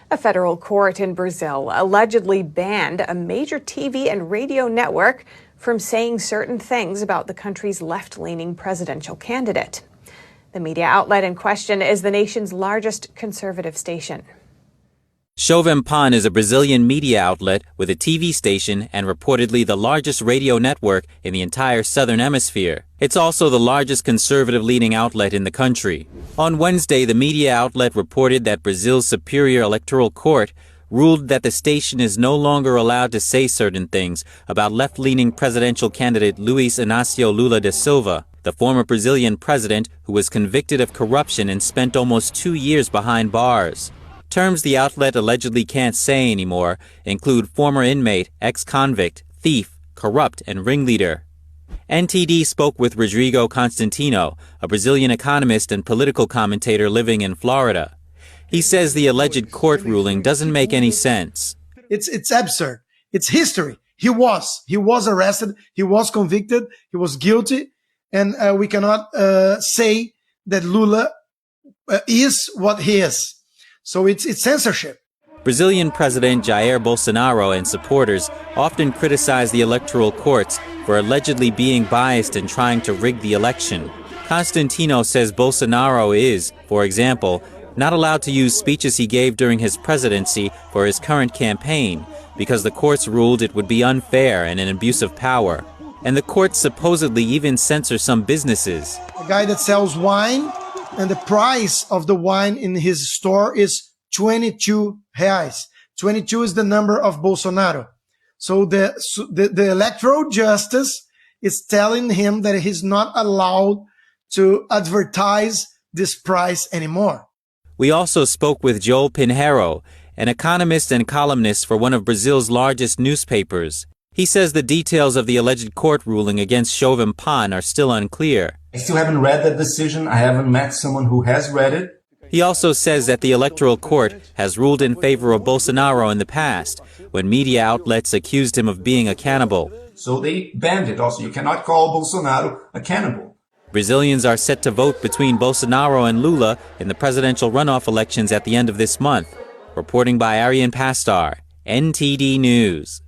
A federal court in Brazil allegedly banned a major TV and radio network from saying certain things about the country's left-leaning presidential candidate. The media outlet in question is the nation's largest conservative station. Jovem Pan is a Brazilian media outlet with a TV station and reportedly the largest radio network in the entire southern hemisphere. It's also the largest conservative leading outlet in the country. On Wednesday, the media outlet reported that Brazil's Superior Electoral Court ruled that the station is no longer allowed to say certain things about left-leaning presidential candidate Luiz Inácio Lula da Silva, the former Brazilian president who was convicted of corruption and spent almost 2 years behind bars. Terms the outlet allegedly can't say anymore include former inmate, ex-convict, thief, corrupt, and ringleader. NTD spoke with Rodrigo Constantino, a Brazilian economist and political commentator living in Florida. He says the alleged court ruling doesn't make any sense. It's absurd. It's history. He was arrested. He was convicted. He was guilty. And we cannot say that Lula is what he is. So it's censorship. Brazilian President Jair Bolsonaro and supporters often criticize the electoral courts for allegedly being biased and trying to rig the election. Constantino says Bolsonaro is, for example, not allowed to use speeches he gave during his presidency for his current campaign because the courts ruled it would be unfair and an abuse of power. And the courts supposedly even censor some businesses. A guy that sells wine, and the price of the wine in his store is 22 reais. 22 is the number of Bolsonaro. So the electoral justice is telling him that he's not allowed to advertise this price anymore. We also spoke with Joel Pinheiro, an economist and columnist for one of Brazil's largest newspapers. He says the details of the alleged court ruling against Jovem Pan are still unclear. I still haven't read that decision. I haven't met someone who has read it. He also says that the electoral court has ruled in favor of Bolsonaro in the past, when media outlets accused him of being a cannibal. So they banned it also. You cannot call Bolsonaro a cannibal. Brazilians are set to vote between Bolsonaro and Lula in the presidential runoff elections at the end of this month. Reporting by Arian Pastar, NTD News.